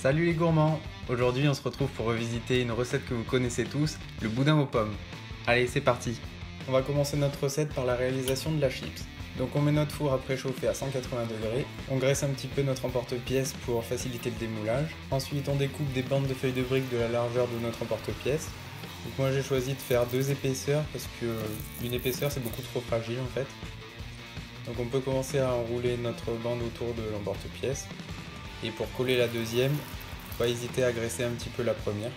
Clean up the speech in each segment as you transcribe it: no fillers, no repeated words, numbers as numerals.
Salut les gourmands! Aujourd'hui on se retrouve pour revisiter une recette que vous connaissez tous, le boudin aux pommes. Allez, c'est parti! On va commencer notre recette par la réalisation de la chips. Donc on met notre four à préchauffer à 180 degrés, on graisse un petit peu notre emporte-pièce pour faciliter le démoulage. Ensuite on découpe des bandes de feuilles de briques de la largeur de notre emporte-pièce. Donc moi j'ai choisi de faire 2 épaisseurs parce que une épaisseur c'est beaucoup trop fragile en fait. Donc on peut commencer à enrouler notre bande autour de l'emporte-pièce. Et pour coller la deuxième, faut pas hésiter à graisser un petit peu la première.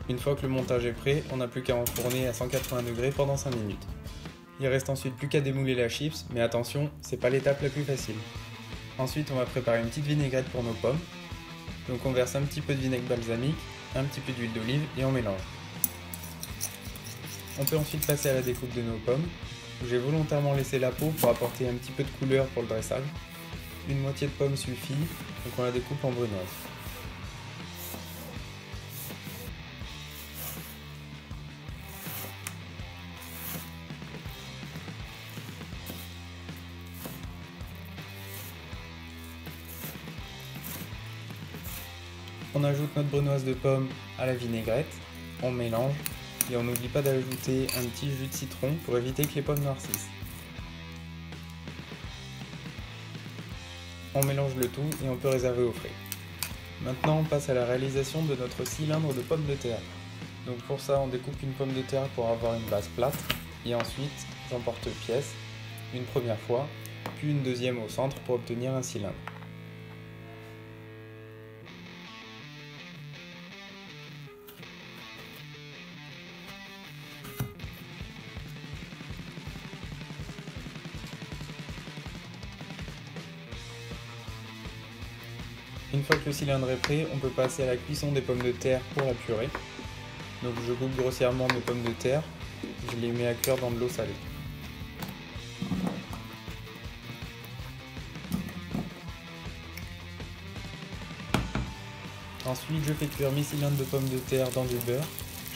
Une fois que le montage est prêt, on n'a plus qu'à enfourner à 180 degrés pendant 5 minutes. Il reste ensuite plus qu'à démouler la chips, mais attention, c'est pas l'étape la plus facile. Ensuite, on va préparer une petite vinaigrette pour nos pommes. Donc on verse un petit peu de vinaigre balsamique, un petit peu d'huile d'olive et on mélange. On peut ensuite passer à la découpe de nos pommes. J'ai volontairement laissé la peau pour apporter un petit peu de couleur pour le dressage. Une moitié de pomme suffit, donc on la découpe en brunoise. On ajoute notre brunoise de pomme à la vinaigrette, on mélange et on n'oublie pas d'ajouter un petit jus de citron pour éviter que les pommes noircissent. On mélange le tout et on peut réserver au frais. Maintenant on passe à la réalisation de notre cylindre de pommes de terre. Donc pour ça on découpe une pomme de terre pour avoir une base plate et ensuite j'emporte-pièce une première fois, puis une deuxième au centre pour obtenir un cylindre. Une fois que le cylindre est prêt, on peut passer à la cuisson des pommes de terre pour la purée. Donc je coupe grossièrement mes pommes de terre, je les mets à cuire dans de l'eau salée. Ensuite je fais cuire mes cylindres de pommes de terre dans du beurre,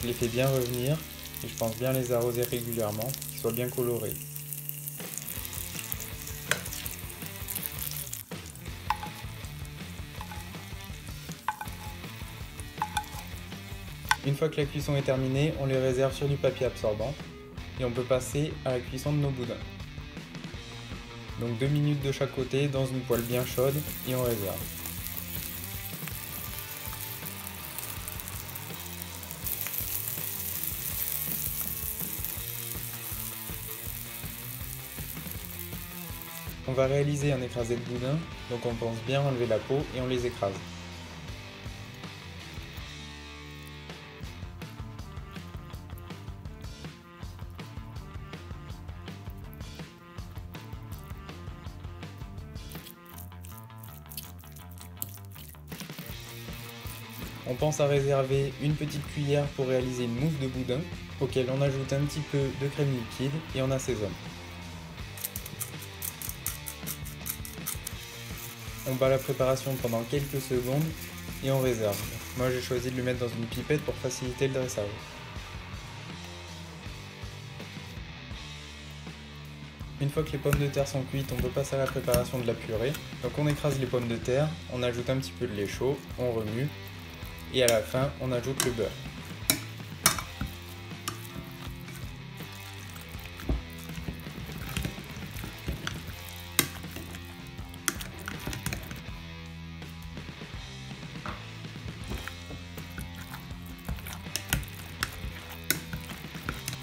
je les fais bien revenir et je pense bien les arroser régulièrement pour qu'ils soient bien colorés. Une fois que la cuisson est terminée, on les réserve sur du papier absorbant et on peut passer à la cuisson de nos boudins. Donc 2 minutes de chaque côté dans une poêle bien chaude et on réserve. On va réaliser un écrasé de boudin, donc on pense bien enlever la peau et on les écrase. On pense à réserver une petite cuillère pour réaliser une mousse de boudin, auquel on ajoute un petit peu de crème liquide et on assaisonne. On bat la préparation pendant quelques secondes et on réserve. Moi j'ai choisi de le mettre dans une pipette pour faciliter le dressage. Une fois que les pommes de terre sont cuites, on peut passer à la préparation de la purée. Donc on écrase les pommes de terre, on ajoute un petit peu de lait chaud, on remue et à la fin on ajoute le beurre.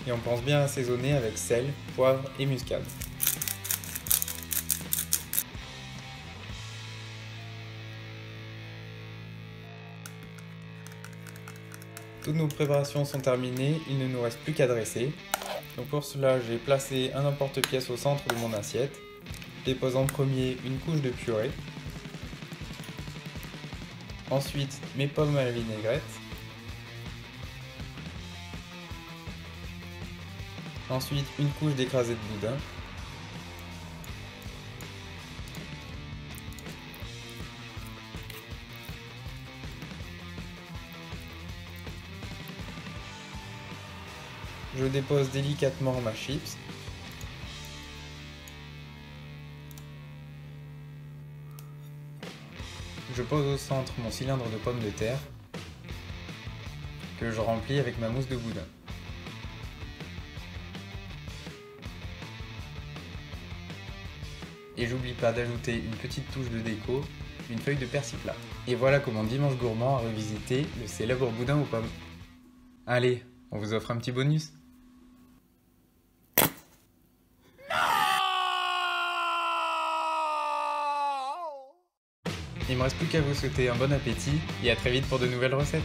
Et on pense bien assaisonner avec sel, poivre et muscade. Toutes nos préparations sont terminées, il ne nous reste plus qu'à dresser. Donc pour cela, j'ai placé un emporte-pièce au centre de mon assiette. Je dépose en premier une couche de purée. Ensuite, mes pommes à la vinaigrette. Ensuite, une couche d'écrasé de boudin. Je dépose délicatement ma chips. je pose au centre mon cylindre de pommes de terre que je remplis avec ma mousse de boudin. Et j'oublie pas d'ajouter une petite touche de déco, une feuille de persil plat. Et voilà comment Dimanche Gourmand a revisité le célèbre boudin aux pommes. Allez, on vous offre un petit bonus. Il me reste plus qu'à vous souhaiter un bon appétit et à très vite pour de nouvelles recettes.